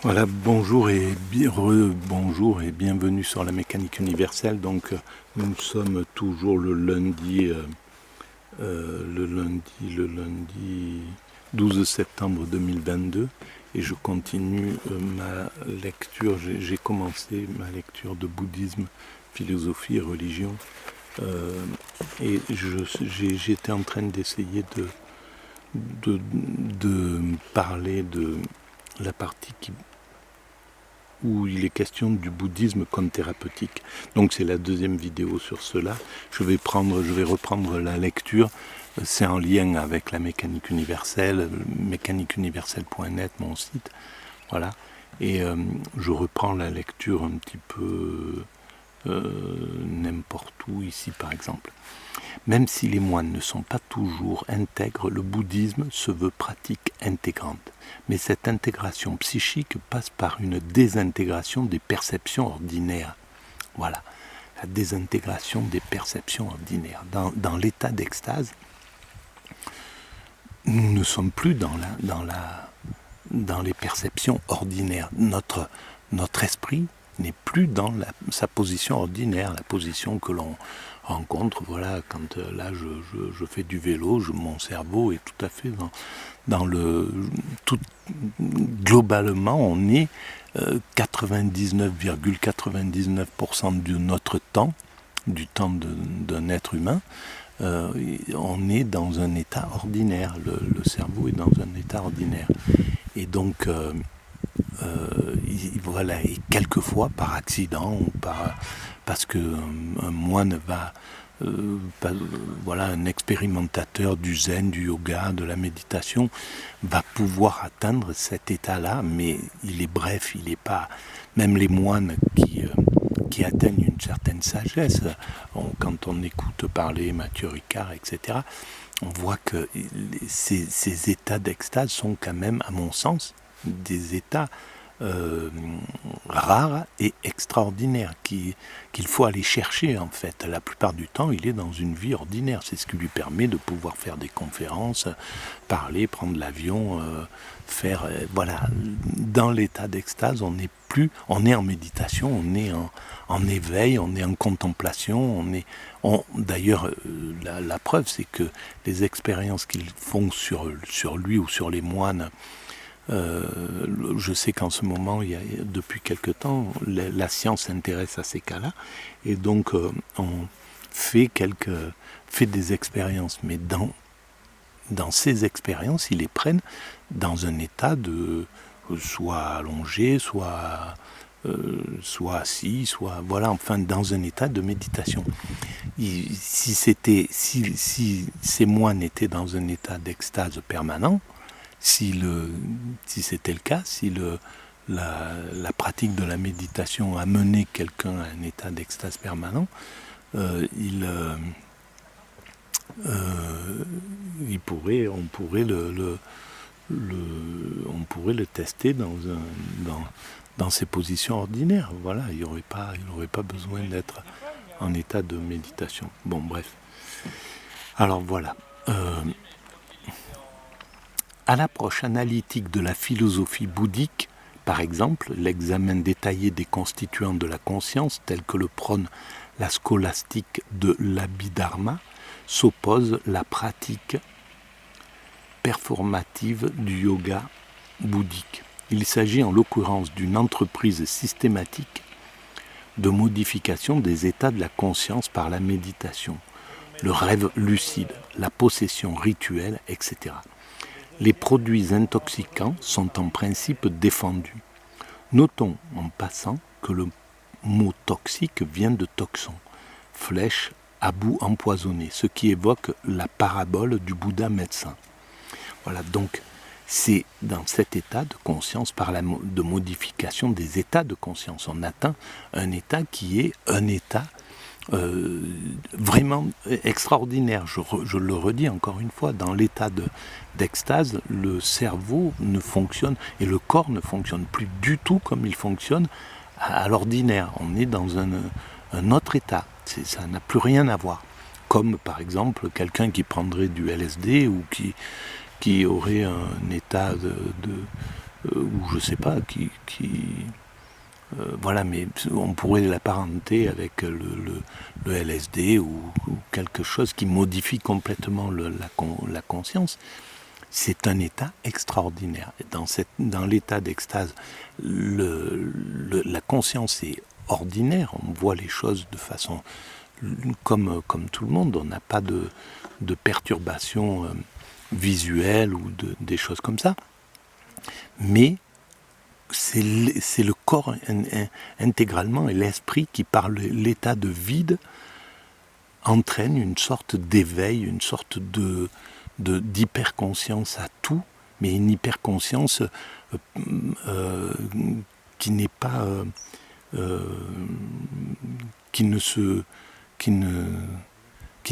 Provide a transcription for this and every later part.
Voilà, bonjour et bienvenue sur la mécanique universelle. Donc, nous sommes toujours le lundi 12 septembre 2022 et je continue ma lecture. J'ai commencé ma lecture de bouddhisme, philosophie et religion et j'étais en train d'essayer de parler de la partie où il est question du bouddhisme comme thérapeutique. Donc c'est la deuxième vidéo sur cela. Je vais reprendre la lecture. C'est en lien avec la mécanique universelle, mécaniqueuniverselle.net, mon site. Voilà. Et je reprends la lecture un petit peu n'importe où, ici par exemple. Même si les moines ne sont pas toujours intègres, le bouddhisme se veut pratique intégrante. Mais cette intégration psychique passe par une désintégration des perceptions ordinaires. Voilà, la désintégration des perceptions ordinaires. Dans l'état d'extase, nous ne sommes plus dans les perceptions ordinaires. Notre esprit n'est plus dans sa position ordinaire, la position que l'on rencontre, voilà, quand là je fais du vélo, mon cerveau est tout à fait globalement on est 99,99% de notre temps, du temps d'un être humain, on est dans un état ordinaire, le cerveau est dans un état ordinaire. Et donc voilà, et quelquefois par accident ou parce que un moine va voilà, un expérimentateur du zen, du yoga, de la méditation va pouvoir atteindre cet état-là, mais il est bref, il n'est pas. Même les moines qui atteignent une certaine sagesse, quand on écoute parler Mathieu Ricard, etc., on voit que ces états d'extase sont quand même, à mon sens, des états rares et extraordinaires qu'il faut aller chercher en fait. La plupart du temps, il est dans une vie ordinaire. C'est ce qui lui permet de pouvoir faire des conférences, parler, prendre l'avion, voilà. Dans l'état d'extase, on est en méditation, on est en éveil, on est en contemplation, d'ailleurs, la preuve, c'est que les expériences qu'ils font sur lui ou sur les moines, je sais qu'en ce moment, depuis quelque temps, la science s'intéresse à ces cas-là, et donc on fait des expériences, mais dans ces expériences, ils les prennent dans un état de soit allongé, soit assis, soit voilà, enfin dans un état de méditation. Si ces moines étaient dans un état d'extase permanent, si c'était le cas, si la pratique de la méditation a mené quelqu'un à un état d'extase permanent, on pourrait le tester dans ses positions ordinaires. Voilà, il n'aurait pas besoin d'être en état de méditation. Bon, bref. Alors voilà. À l'approche analytique de la philosophie bouddhique, par exemple, l'examen détaillé des constituants de la conscience, tel que le prône la scolastique de l'Abhidharma, s'oppose la pratique performative du yoga bouddhique. Il s'agit en l'occurrence d'une entreprise systématique de modification des états de la conscience par la méditation, le rêve lucide, la possession rituelle, etc. Les produits intoxicants sont en principe défendus. Notons en passant que le mot toxique vient de toxon, flèche à bout empoisonné, ce qui évoque la parabole du Bouddha médecin. Voilà, donc c'est dans cet état de conscience, de modification des états de conscience, on atteint un état qui est un état vraiment extraordinaire. Je le redis encore une fois, dans l'état d'extase, le cerveau ne fonctionne et le corps ne fonctionne plus du tout comme il fonctionne à l'ordinaire. On est dans un autre état, ça n'a plus rien à voir. Comme par exemple quelqu'un qui prendrait du LSD ou qui aurait un état ou je sais pas, voilà, mais on pourrait l'apparenter avec le LSD ou quelque chose qui modifie complètement la conscience. C'est un état extraordinaire. Dans l'état d'extase, la conscience est ordinaire, on voit les choses de façon comme tout le monde, on n'a pas de perturbations visuelles ou des choses comme ça. Mais c'est le corps intégralement et l'esprit qui, par l'état de vide, entraîne une sorte d'éveil, une sorte d'hyperconscience à tout, mais une hyperconscience qui n'est pas qui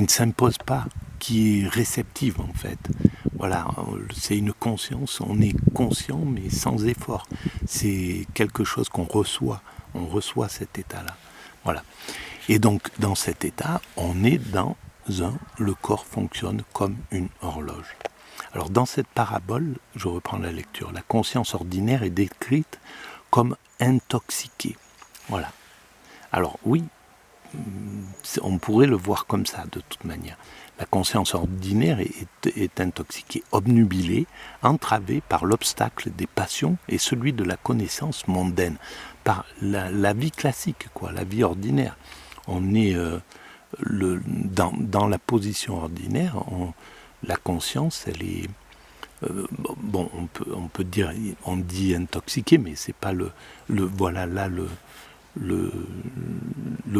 ne s'impose pas, qui est réceptive en fait. Voilà, c'est une conscience, on est conscient mais sans effort. C'est quelque chose qu'on reçoit, on reçoit cet état-là. Voilà. Et donc dans cet état, on est le corps fonctionne comme une horloge. Alors dans cette parabole, je reprends la lecture, la conscience ordinaire est décrite comme intoxiquée. Voilà. Alors oui, on pourrait le voir comme ça de toute manière. La conscience ordinaire est intoxiquée, obnubilée, entravée par l'obstacle des passions et celui de la connaissance mondaine, par la vie classique, quoi, la vie ordinaire. On est dans la position ordinaire, la conscience, elle est bon, on peut dire, on dit intoxiquée, mais c'est pas voilà là le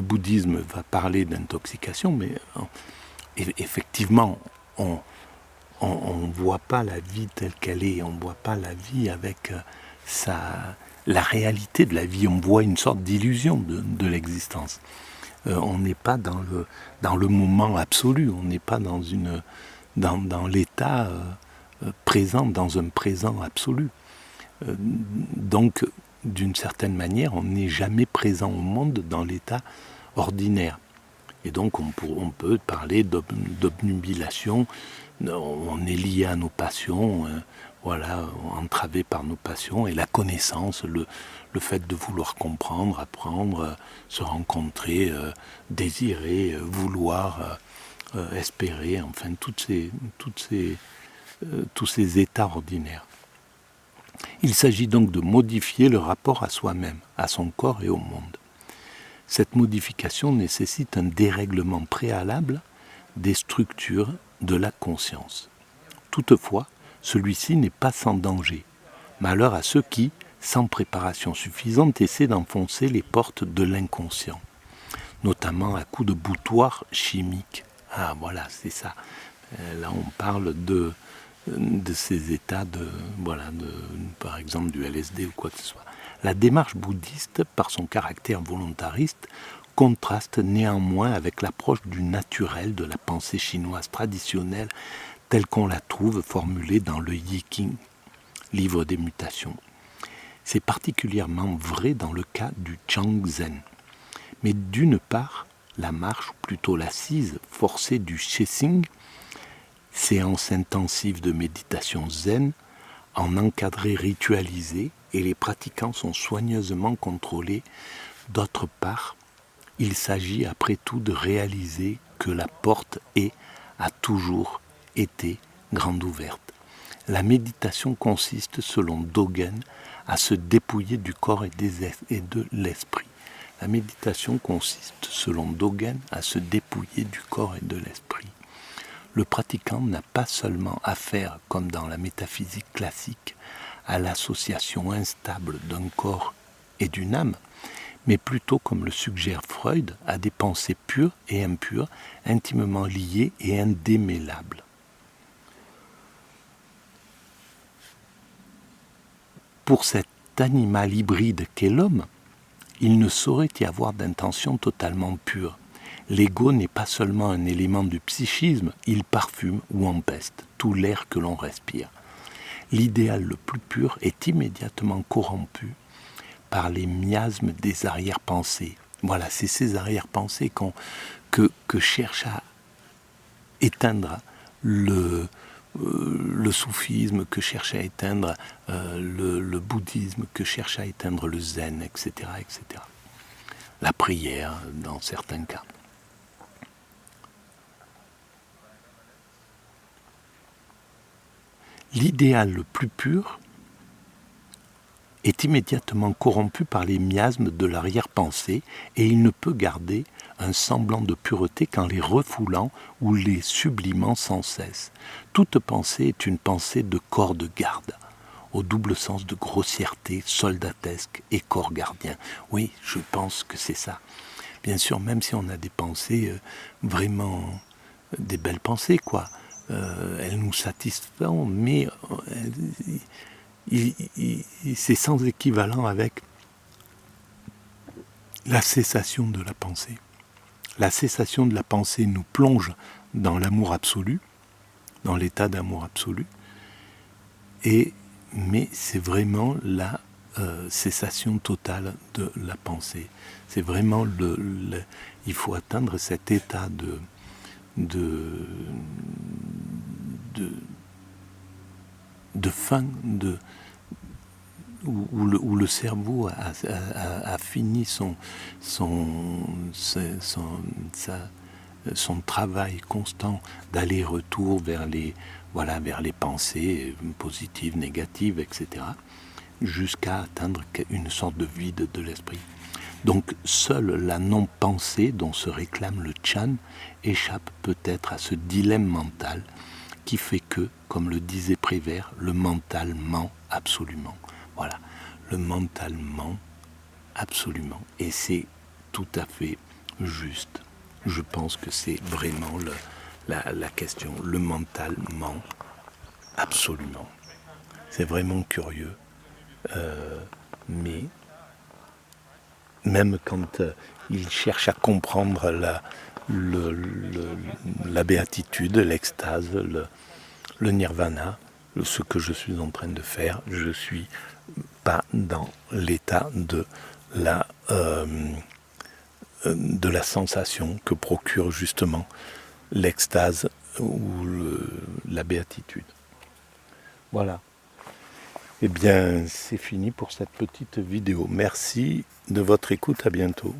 bouddhisme va parler d'intoxication, mais effectivement, on voit pas la vie telle qu'elle est, on voit pas la vie avec la réalité de la vie, on voit une sorte d'illusion de l'existence. On n'est pas dans le moment absolu, on n'est pas dans l'état présent, dans un présent absolu. Donc, d'une certaine manière, on n'est jamais présent au monde dans l'état ordinaire. Et donc, on peut parler d'obnubilation, on est lié à nos passions, voilà, entravé par nos passions, et la connaissance, le fait de vouloir comprendre, apprendre, se rencontrer, désirer, vouloir, espérer, enfin, tous ces états ordinaires. Il s'agit donc de modifier le rapport à soi-même, à son corps et au monde. Cette modification nécessite un dérèglement préalable des structures de la conscience. Toutefois, celui-ci n'est pas sans danger. Malheur à ceux qui, sans préparation suffisante, essaient d'enfoncer les portes de l'inconscient, notamment à coups de boutoir chimique. Ah voilà, c'est ça. Là, on parle de ces états par exemple du LSD ou quoi que ce soit. La démarche bouddhiste, par son caractère volontariste, contraste néanmoins avec l'approche du naturel de la pensée chinoise traditionnelle telle qu'on la trouve formulée dans le Yiking, livre des mutations. C'est particulièrement vrai dans le cas du Changzen. Mais d'une part, la marche, ou plutôt l'assise forcée du Shesing, séance intensive de méditation zen, en encadré ritualisé, et les pratiquants sont soigneusement contrôlés. D'autre part, il s'agit après tout de réaliser que la porte a toujours été grande ouverte. La méditation consiste, selon Dogen, à se dépouiller du corps et de l'esprit. La méditation consiste, selon Dogen, à se dépouiller du corps et de l'esprit. Le pratiquant n'a pas seulement affaire, comme dans la métaphysique classique, à l'association instable d'un corps et d'une âme, mais plutôt, comme le suggère Freud, à des pensées pures et impures, intimement liées et indémêlables. Pour cet animal hybride qu'est l'homme, il ne saurait y avoir d'intention totalement pure. L'ego n'est pas seulement un élément du psychisme, il parfume ou empeste tout l'air que l'on respire. L'idéal le plus pur est immédiatement corrompu par les miasmes des arrière-pensées. Voilà, c'est ces arrière-pensées que cherche à éteindre le soufisme que cherche à éteindre le bouddhisme, que cherche à éteindre le zen, etc., etc. La prière, dans certains cas. L'idéal le plus pur est immédiatement corrompu par les miasmes de l'arrière-pensée et il ne peut garder un semblant de pureté qu'en les refoulant ou les sublimant sans cesse. Toute pensée est une pensée de corps de garde, au double sens de grossièreté, soldatesque et corps gardien. Oui, je pense que c'est ça. Bien sûr, même si on a des pensées vraiment, des belles pensées, quoi, elles nous satisfont, mais c'est sans équivalent avec la cessation de la pensée. La cessation de la pensée nous plonge dans l'amour absolu, dans l'état d'amour absolu, mais c'est vraiment la cessation totale de la pensée. C'est vraiment il faut atteindre cet état de fin, où le cerveau a fini son travail constant d'aller-retour vers les pensées positives, négatives, etc., jusqu'à atteindre une sorte de vide de l'esprit. Donc seule la non-pensée dont se réclame le Chan échappe peut-être à ce dilemme mental qui fait que, comme le disait Prévert, le mental ment absolument. Voilà, le mental ment absolument. Et c'est tout à fait juste. Je pense que c'est vraiment la question. Le mental ment absolument. C'est vraiment curieux. Mais même quand il cherche à comprendre la béatitude, l'extase, le nirvana, ce que je suis en train de faire, je suis pas dans l'état de la sensation que procure justement l'extase ou la béatitude. Voilà. Eh bien, c'est fini pour cette petite vidéo. Merci de votre écoute, à bientôt.